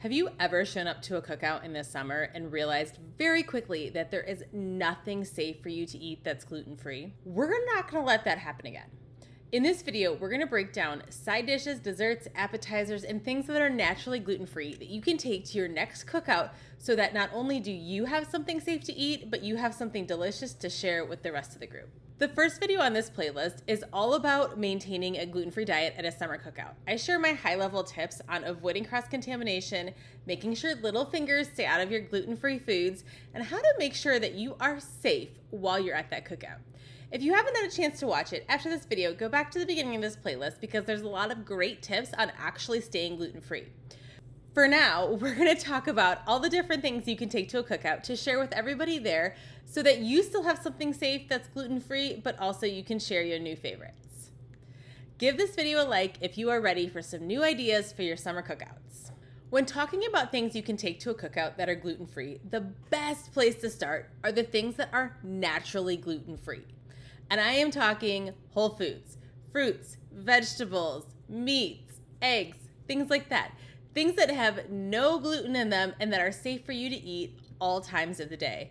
Have you ever shown up to a cookout in the summer and realized very quickly that there is nothing safe for you to eat that's gluten-free? We're not going to let that happen again. In this video, we're going to break down side dishes, desserts, appetizers, and things that are naturally gluten-free that you can take to your next cookout so that not only do you have something safe to eat, but you have something delicious to share with the rest of the group. The first video on this playlist is all about maintaining a gluten-free diet at a summer cookout. I share my high-level tips on avoiding cross-contamination, making sure little fingers stay out of your gluten-free foods, and how to make sure that you are safe while you're at that cookout. If you haven't had a chance to watch it, after this video, go back to the beginning of this playlist because there's a lot of great tips on actually staying gluten-free. For now, we're going to talk about all the different things you can take to a cookout to share with everybody there so that you still have something safe that's gluten-free, but also you can share your new favorites. Give this video a like if you are ready for some new ideas for your summer cookouts. When talking about things you can take to a cookout that are gluten-free, the best place to start are the things that are naturally gluten-free. And I am talking whole foods, fruits, vegetables, meats, eggs, things like that. Things that have no gluten in them and that are safe for you to eat all times of the day,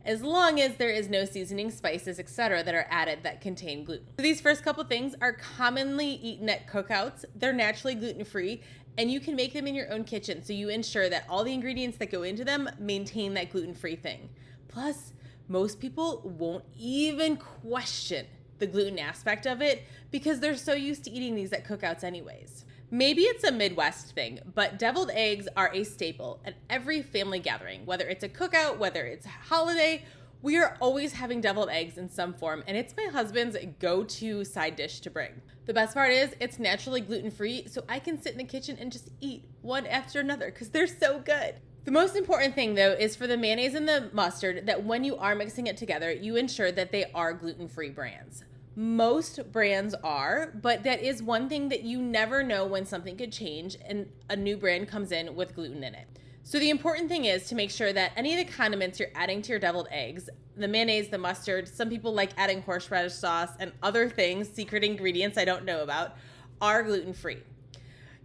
as long as there is no seasoning, spices, etc. that are added that contain gluten. So these first couple things are commonly eaten at cookouts. They're naturally gluten-free, and you can make them in your own kitchen, so you ensure that all the ingredients that go into them maintain that gluten-free thing. Plus, most people won't even question the gluten aspect of it because they're so used to eating these at cookouts anyways. Maybe it's a Midwest thing, but deviled eggs are a staple at every family gathering. Whether it's a cookout, whether it's a holiday, we are always having deviled eggs in some form, and it's my husband's go-to side dish to bring. The best part is it's naturally gluten-free, so I can sit in the kitchen and just eat one after another because they're so good. The most important thing, though, is for the mayonnaise and the mustard that when you are mixing it together, you ensure that they are gluten-free brands. Most brands are, but that is one thing that you never know when something could change and a new brand comes in with gluten in it. So the important thing is to make sure that any of the condiments you're adding to your deviled eggs, the mayonnaise, the mustard, some people like adding horseradish sauce and other things, secret ingredients I don't know about, are gluten-free.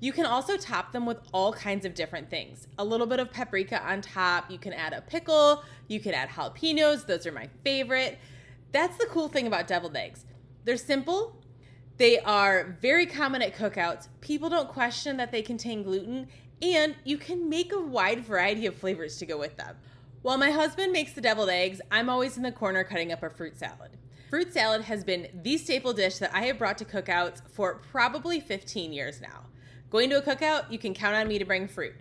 You can also top them with all kinds of different things. A little bit of paprika on top. You can add a pickle. You can add jalapenos. Those are my favorite. That's the cool thing about deviled eggs. They're simple. They are very common at cookouts. People don't question that they contain gluten, and you can make a wide variety of flavors to go with them. While my husband makes the deviled eggs, I'm always in the corner cutting up a fruit salad. Fruit salad has been the staple dish that I have brought to cookouts for probably 15 years now. Going to a cookout, you can count on me to bring fruit.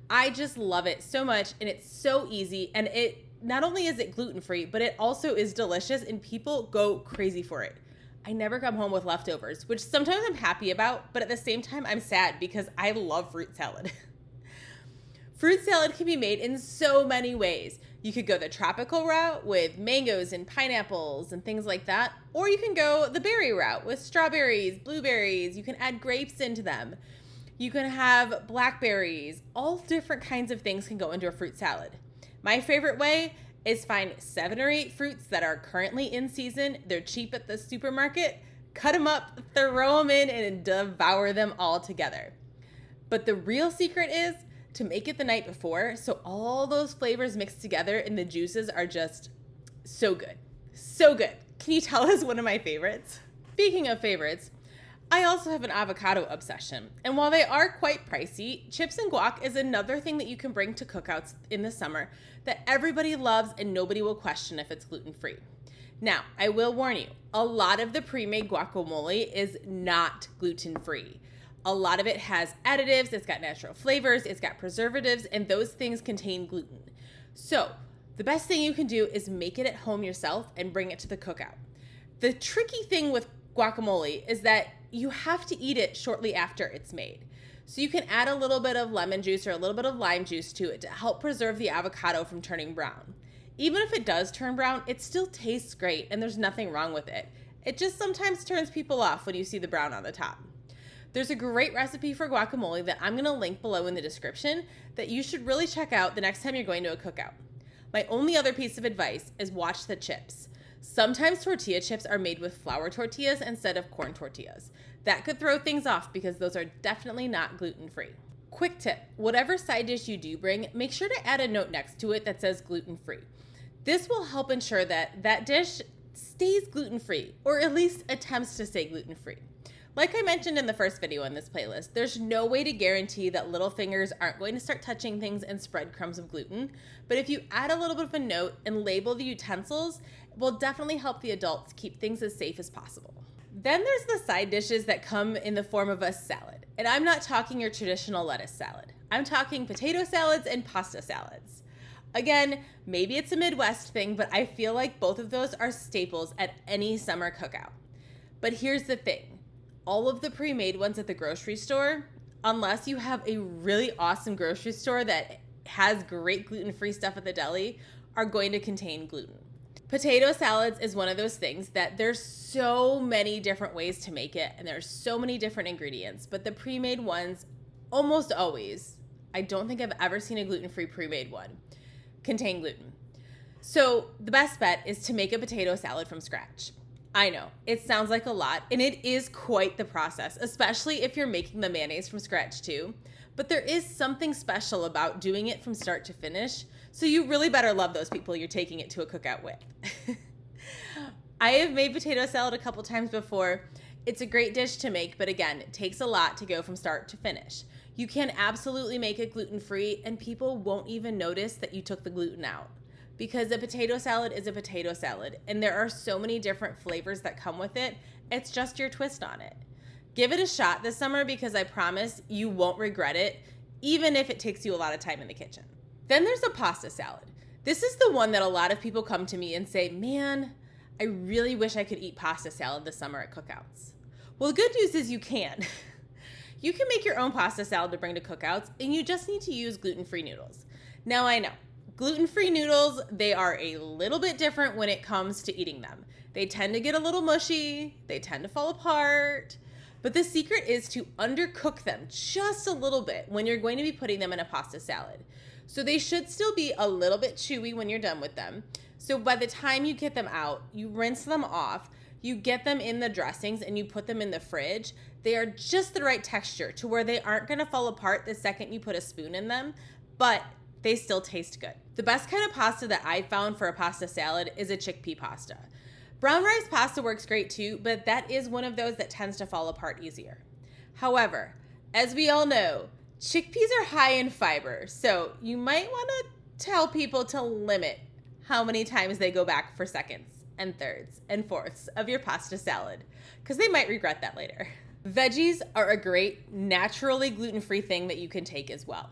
I just love it so much, and it's so easy, and it not only is it gluten-free, but it also is delicious, and people go crazy for it. I never come home with leftovers, which sometimes I'm happy about, but at the same time, I'm sad because I love fruit salad. Fruit salad can be made in so many ways. You could go the tropical route with mangoes and pineapples and things like that, or you can go the berry route with strawberries, blueberries. You can add grapes into them. You can have blackberries. All different kinds of things can go into a fruit salad. My favorite way is find 7 or 8 fruits that are currently in season. They're cheap at the supermarket. Cut them up, throw them in, and devour them all together. But the real secret is to make it the night before so all those flavors mixed together and the juices are just so good. So good. Can you tell us one of my favorites? Speaking of favorites, I also have an avocado obsession, and while they are quite pricey, chips and guac is another thing that you can bring to cookouts in the summer that everybody loves and nobody will question if it's gluten-free. Now, I will warn you, a lot of the pre-made guacamole is not gluten-free. A lot of it has additives, it's got natural flavors, it's got preservatives, and those things contain gluten. So, the best thing you can do is make it at home yourself and bring it to the cookout. The tricky thing with guacamole is that you have to eat it shortly after it's made. So you can add a little bit of lemon juice or a little bit of lime juice to it to help preserve the avocado from turning brown. Even if it does turn brown, it still tastes great and there's nothing wrong with it. It just sometimes turns people off when you see the brown on the top. There's a great recipe for guacamole that I'm gonna link below in the description that you should really check out the next time you're going to a cookout. My only other piece of advice is watch the chips. Sometimes tortilla chips are made with flour tortillas instead of corn tortillas. That could throw things off because those are definitely not gluten-free. Quick tip, whatever side dish you do bring, make sure to add a note next to it that says gluten-free. This will help ensure that that dish stays gluten-free, or at least attempts to stay gluten-free. Like I mentioned in the first video in this playlist, there's no way to guarantee that little fingers aren't going to start touching things and spread crumbs of gluten, but if you add a little bit of a note and label the utensils, it will definitely help the adults keep things as safe as possible. Then there's the side dishes that come in the form of a salad. And I'm not talking your traditional lettuce salad. I'm talking potato salads and pasta salads. Again, maybe it's a Midwest thing, but I feel like both of those are staples at any summer cookout. But here's the thing. All of the pre-made ones at the grocery store, unless you have a really awesome grocery store that has great gluten-free stuff at the deli, are going to contain gluten. Potato salads is one of those things that there's so many different ways to make it and there's so many different ingredients, but the pre-made ones almost always, I don't think I've ever seen a gluten-free pre-made one, contain gluten. So the best bet is to make a potato salad from scratch. I know, it sounds like a lot and it is quite the process, especially if you're making the mayonnaise from scratch too, but there is something special about doing it from start to finish. So you really better love those people you're taking it to a cookout with. I have made potato salad a couple times before. It's a great dish to make, but again, it takes a lot to go from start to finish. You can absolutely make it gluten-free and people won't even notice that you took the gluten out because a potato salad is a potato salad and there are so many different flavors that come with it. It's just your twist on it. Give it a shot this summer because I promise you won't regret it, even if it takes you a lot of time in the kitchen. Then there's a pasta salad. This is the one that a lot of people come to me and say, man, I really wish I could eat pasta salad this summer at Cookouts. Well, the good news is you can. You can make your own pasta salad to bring to Cookouts, and you just need to use gluten-free noodles. Now I know, gluten-free noodles, they are a little bit different when it comes to eating them. They tend to get a little mushy, they tend to fall apart, but the secret is to undercook them just a little bit when you're going to be putting them in a pasta salad. So they should still be a little bit chewy when you're done with them. So by the time you get them out, you rinse them off, you get them in the dressings and you put them in the fridge. They are just the right texture to where they aren't gonna fall apart the second you put a spoon in them, but they still taste good. The best kind of pasta that I found for a pasta salad is a chickpea pasta. Brown rice pasta works great too, but that is one of those that tends to fall apart easier. However, as we all know, chickpeas are high in fiber, so you might want to tell people to limit how many times they go back for seconds and thirds and fourths of your pasta salad, because they might regret that later. Veggies are a great, naturally gluten-free thing that you can take as well.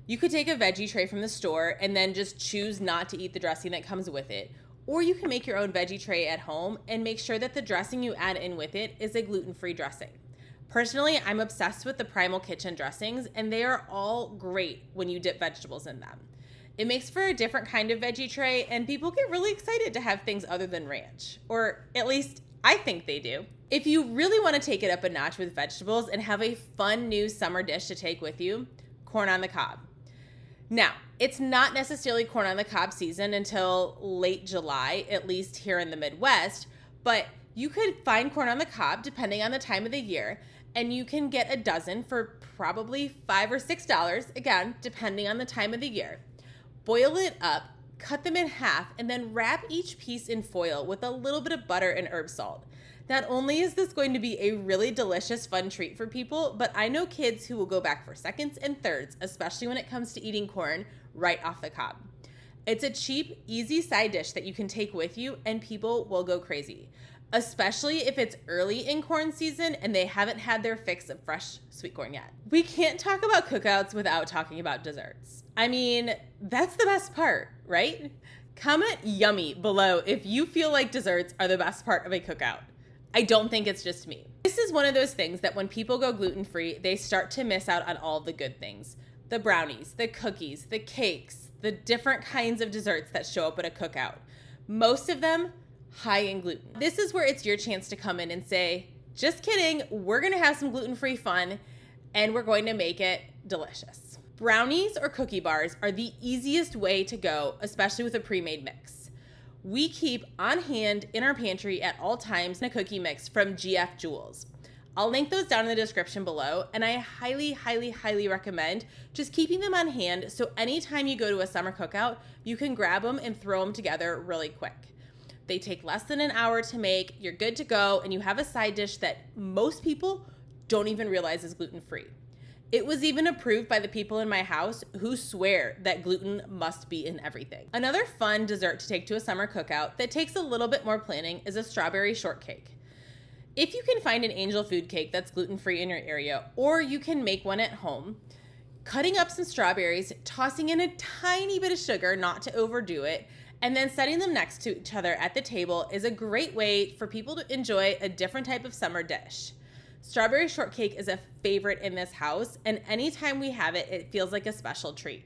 You could take a veggie tray from the store and then just choose not to eat the dressing that comes with it, or you can make your own veggie tray at home and make sure that the dressing you add in with it is a gluten-free dressing. Personally, I'm obsessed with the Primal Kitchen dressings, and they are all great when you dip vegetables in them. It makes for a different kind of veggie tray, and people get really excited to have things other than ranch, or at least I think they do. If you really want to take it up a notch with vegetables and have a fun new summer dish to take with you, corn on the cob. Now, it's not necessarily corn on the cob season until late July, at least here in the Midwest, but you could find corn on the cob depending on the time of the year, and you can get a dozen for probably $5 or $6, again, depending on the time of the year. Boil it up, cut them in half, and then wrap each piece in foil with a little bit of butter and herb salt. Not only is this going to be a really delicious, fun treat for people, but I know kids who will go back for seconds and thirds, especially when it comes to eating corn right off the cob. It's a cheap, easy side dish that you can take with you, and people will go crazy, especially if it's early in corn season and they haven't had their fix of fresh sweet corn yet. We can't talk about cookouts without talking about desserts. I mean, that's the best part, right? Comment yummy below if you feel like desserts are the best part of a cookout. I don't think it's just me. This is one of those things that when people go gluten-free, they start to miss out on all the good things. The brownies, the cookies, the cakes, the different kinds of desserts that show up at a cookout. Most of them high in gluten. This is where it's your chance to come in and say, just kidding, we're gonna have some gluten-free fun and we're going to make it delicious. Brownies or cookie bars are the easiest way to go, especially with a pre-made mix. We keep on hand in our pantry at all times a cookie mix from GF Jewels. I'll link those down in the description below, and I highly, highly, highly recommend just keeping them on hand so anytime you go to a summer cookout, you can grab them and throw them together really quick. They take less than an hour to make, you're good to go, and you have a side dish that most people don't even realize is gluten-free. It was even approved by the people in my house who swear that gluten must be in everything. Another fun dessert to take to a summer cookout that takes a little bit more planning is a strawberry shortcake. If you can find an angel food cake that's gluten-free in your area, or you can make one at home, cutting up some strawberries, tossing in a tiny bit of sugar, not to overdo it, and then setting them next to each other at the table is a great way for people to enjoy a different type of summer dish. Strawberry shortcake is a favorite in this house, and anytime we have it, it feels like a special treat.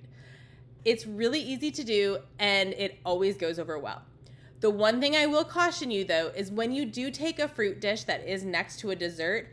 It's really easy to do, and it always goes over well. The one thing I will caution you, though, is when you do take a fruit dish that is next to a dessert,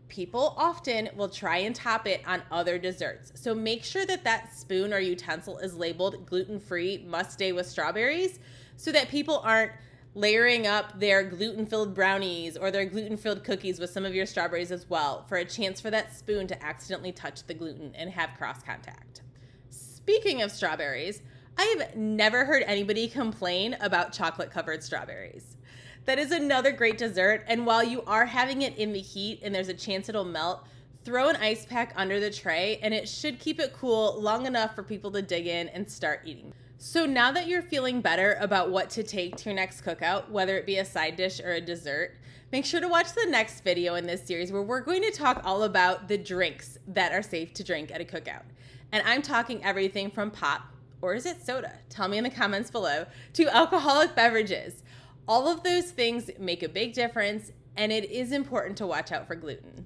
people often will try and top it on other desserts. So make sure that that spoon or utensil is labeled gluten-free, must stay with strawberries, so that people aren't layering up their gluten-filled brownies or their gluten-filled cookies with some of your strawberries as well, for a chance for that spoon to accidentally touch the gluten and have cross contact. Speaking of strawberries, I have never heard anybody complain about chocolate-covered strawberries. That is another great dessert, and while you are having it in the heat and there's a chance it'll melt, throw an ice pack under the tray and it should keep it cool long enough for people to dig in and start eating. So now that you're feeling better about what to take to your next cookout, whether it be a side dish or a dessert, make sure to watch the next video in this series where we're going to talk all about the drinks that are safe to drink at a cookout. And I'm talking everything from pop, or is it soda? Tell me in the comments below, to alcoholic beverages. All of those things make a big difference, and it is important to watch out for gluten.